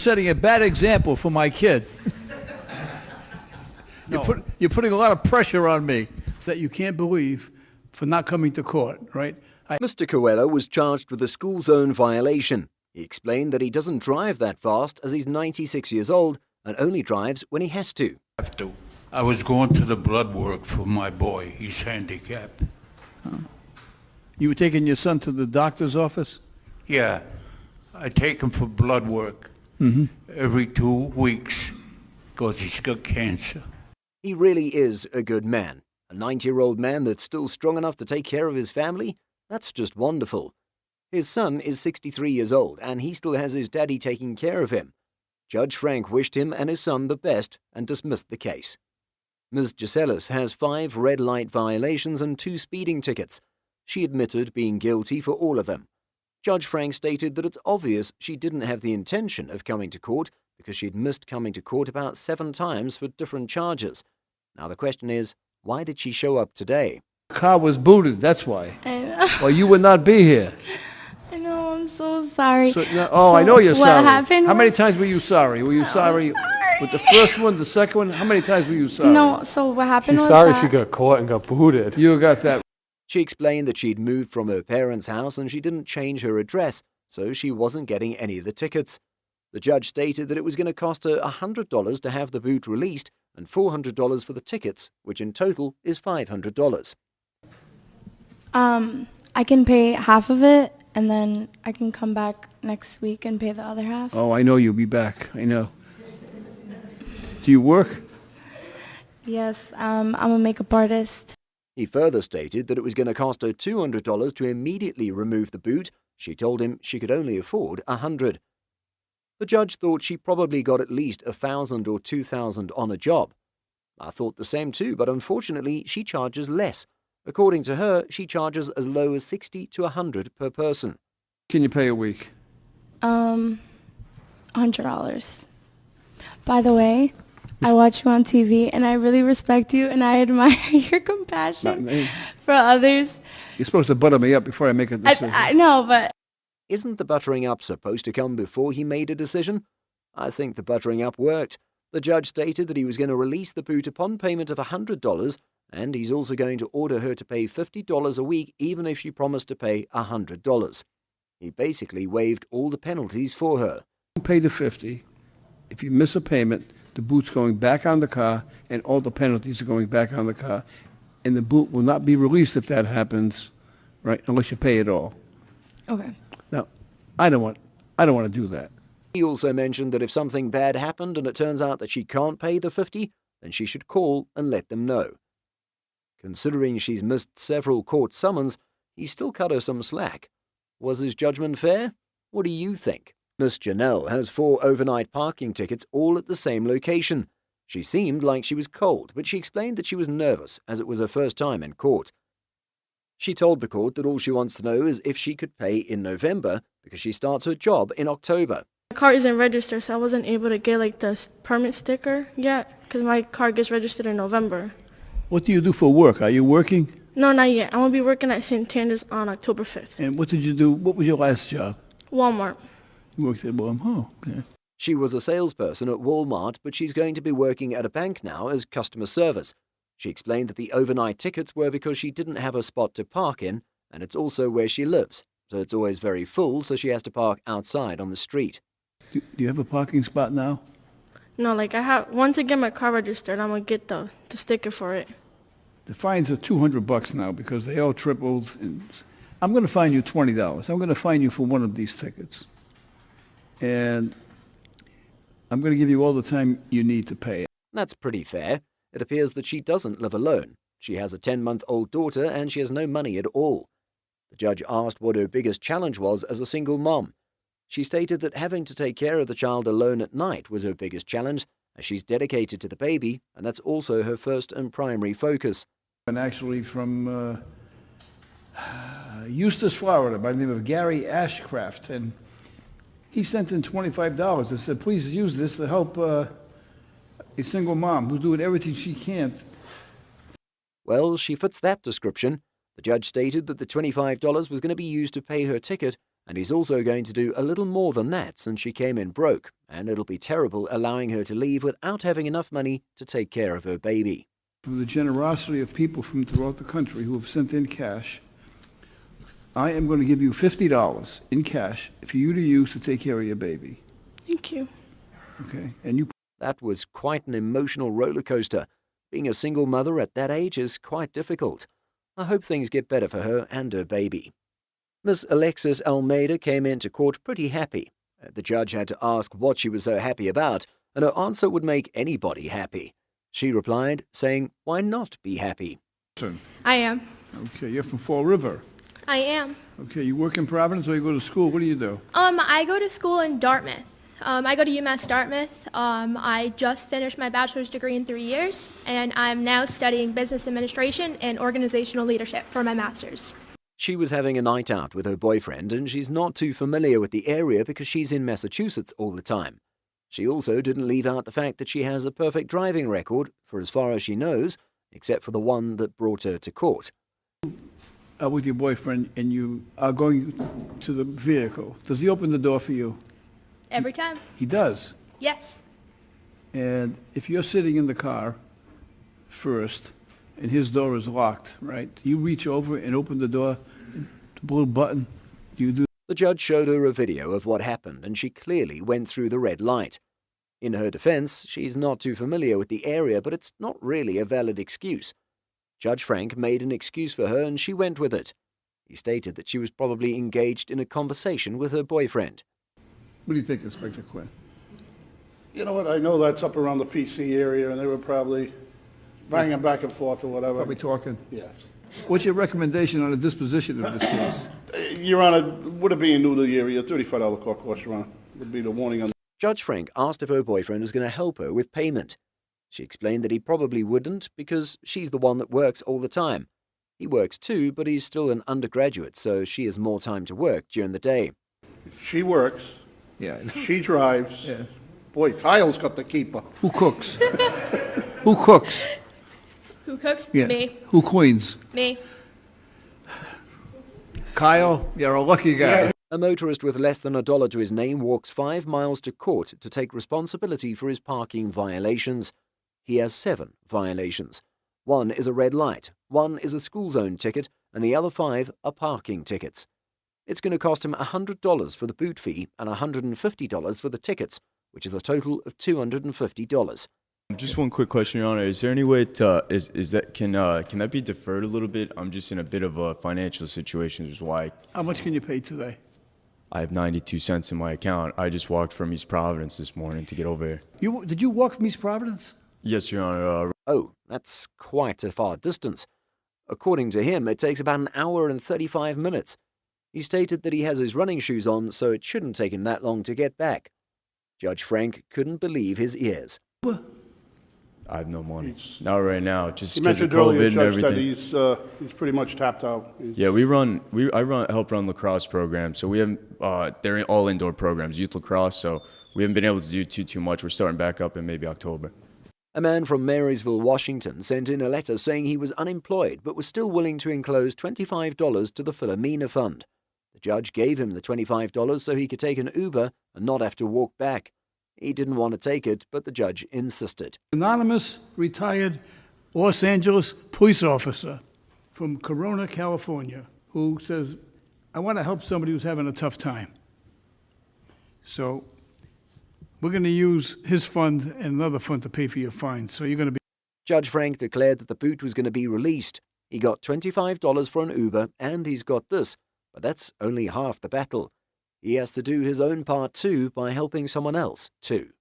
Setting a bad example for my kid. You're putting a lot of pressure on me that you can't believe for not coming to court, right? Mr. Coelho was charged with a school zone violation. He explained that he doesn't drive that fast as he's 96 years old and only drives when he has to. I was going to the blood work for my boy. He's handicapped. You were taking your son to the doctor's office? Yeah, I take him for blood work every 2 weeks because he's got cancer. He really is a good man. A 90-year-old man that's still strong enough to take care of his family? That's just wonderful. His son is 63 years old, and he still has his daddy taking care of him. Judge Frank wished him and his son the best and dismissed the case. Ms. Gisellis has 5 red light violations and 2 speeding tickets. She admitted being guilty for all of them. Judge Frank stated that it's obvious she didn't have the intention of coming to court because she'd missed coming to court about 7 times for different charges. Now the question is, why did she show up today? The car was booted, that's why. I know. Or you would not be here. I know, I'm so sorry. I know you're sorry. What happened How many was- times were you sorry? Were you sorry with the first one, the second one? How many times were you sorry? No, so what happened She's was sorry that she got caught and got booted. You got that. She explained that she'd moved from her parents' house and she didn't change her address, so she wasn't getting any of the tickets. The judge stated that it was going to cost her $100 to have the boot released and $400 for the tickets, which in total is $500. I can pay half of it, and then I can come back next week and pay the other half. Oh, I know you'll be back. I know. Do you work? Yes, I'm a makeup artist. He further stated that it was going to cost her $200 to immediately remove the boot. She told him she could only afford $100. The judge thought she probably got at least $1,000 or $2,000 on a job. I thought the same too, but unfortunately she charges less. According to her, she charges as low as $60 to $100 per person. Can you pay a week? $100. By the way, I watch you on TV, and I really respect you, and I admire your compassion for others. You're supposed to butter me up before I make a decision. I know, but Isn't the buttering up supposed to come before he made a decision? I think the buttering up worked. The judge stated that he was going to release the boot upon payment of $100, and he's also going to order her to pay $50 a week even if she promised to pay $100. He basically waived all the penalties for her. Pay the $50. If you miss a payment, the boot's going back on the car, and all the penalties are going back on the car, and the boot will not be released if that happens, right? Unless you pay it all. okay. Now, I don't want to do that. He also mentioned that if something bad happened and it turns out that she can't pay the $50, then she should call and let them know. Considering she's missed several court summons, he still cut her some slack. Was his judgment fair? What do you think? Miss Janelle has 4 overnight parking tickets all at the same location. She seemed like she was cold, but she explained that she was nervous as it was her first time in court. She told the court that all she wants to know is if she could pay in November because she starts her job in October. My car isn't registered, so I wasn't able to get the permit sticker yet because my car gets registered in November. What do you do for work? Are you working? No, not yet. I'm going to be working at St. Tanner's on October 5th. And what did you do? What was your last job? Walmart. You worked at Walmart. Oh, okay. She was a salesperson at Walmart, but she's going to be working at a bank now as customer service. She explained that the overnight tickets were because she didn't have a spot to park in, and it's also where she lives, so it's always very full, so she has to park outside on the street. Do you have a parking spot now? No, once I get my car registered, I'm going to get the sticker for it. The fines are $200 now because they all tripled. And I'm going to fine you $20. I'm going to fine you for one of these tickets. And I'm going to give you all the time you need to pay it. That's pretty fair. It appears that she doesn't live alone. She has a 10-month-old daughter and she has no money at all. The judge asked what her biggest challenge was as a single mom. She stated that having to take care of the child alone at night was her biggest challenge, as she's dedicated to the baby, and that's also her first and primary focus. And actually from Eustis, Florida, by the name of Gary Ashcraft, and he sent in $25 and said, please use this to help a single mom who's doing everything she can. Well, she fits that description. The judge stated that the $25 was going to be used to pay her ticket And he's also going to do a little more than that since she came in broke, and it'll be terrible allowing her to leave without having enough money to take care of her baby. Through the generosity of people from throughout the country who have sent in cash, I am going to give you $50 in cash for you to use to take care of your baby. Thank you. Okay? And you That was quite an emotional roller coaster. Being a single mother at that age is quite difficult. I hope things get better for her and her baby. Miss Alexis Almeida came into court pretty happy. The judge had to ask what she was so happy about, and her answer would make anybody happy. She replied, saying, "Why not be happy?" I am. Okay, you're from Fall River. I am. Okay, you work in Providence or you go to school? What do you do? I go to school in Dartmouth. I go to UMass Dartmouth. I just finished my bachelor's degree in 3 years, and I'm now studying business administration and organizational leadership for my master's. She was having a night out with her boyfriend, and she's not too familiar with the area because she's in Massachusetts all the time. She also didn't leave out the fact that she has a perfect driving record, for as far as she knows, except for the one that brought her to court. With your boyfriend and you are going to the vehicle. Does he open the door for you? Every time? He does. Yes. And if you're sitting in the car first and his door is locked, right? You reach over and open the door, the little button. You do. The judge showed her a video of what happened, and she clearly went through the red light. In her defense, she's not too familiar with the area, but it's not really a valid excuse. Judge Frank made an excuse for her, and she went with it. He stated that she was probably engaged in a conversation with her boyfriend. What do you think, Inspector Quinn? You know what, I know that's up around the PC area, and they were probably banging back and forth or whatever. Probably talking. Yes. What's your recommendation on the disposition of this case? Your Honor, would it be new to the area, $35 court cost, Your Honor, would be the warning on. Judge Frank asked if her boyfriend was going to help her with payment. She explained that he probably wouldn't because she's the one that works all the time. He works too, but he's still an undergraduate, so she has more time to work during the day. She works, Yeah. she drives. Yeah. Boy, Kyle's got the keeper. Who cooks? Who cooks? Who cooks? Yeah. Me. Who cleans? Me. Kyle, you're a lucky guy. A motorist with less than $1 to his name walks 5 miles to court to take responsibility for his parking violations. He has 7 violations. 1 is a red light, 1 is a school zone ticket, and the other 5 are parking tickets. It's going to cost him $100 for the boot fee and $150 for the tickets, which is a total of $250. Just one quick question, Your Honor. Is there any way to can that be deferred a little bit? I'm just in a bit of a financial situation, which is why How much can you pay today? I have 92 cents in my account. I just walked from East Providence this morning to get over here. Did you walk from East Providence? Yes, Your Honor. Oh, that's quite a far distance. According to him, it takes about an hour and 35 minutes. He stated that he has his running shoes on, so it shouldn't take him that long to get back. Judge Frank couldn't believe his ears. I have no money. Not right now, just He because of mentioned earlier, COVID and Judge, that everything. he's pretty much tapped out. Yeah, help run lacrosse programs. So we haven't. They're all indoor programs, youth lacrosse. So we haven't been able to do too much. We're starting back up in maybe October. A man from Marysville, Washington, sent in a letter saying he was unemployed but was still willing to enclose $25 to the Philomena Fund. The judge gave him the $25 so he could take an Uber and not have to walk back. He didn't want to take it, but the judge insisted. Anonymous retired Los Angeles police officer from Corona, California, who says, I want to help somebody who's having a tough time. So we're going to use his fund and another fund to pay for your fine. So you're going to be. Judge Frank declared that the boot was going to be released. He got $25 for an Uber, and he's got this, but that's only half the battle. He has to do his own part too by helping someone else too.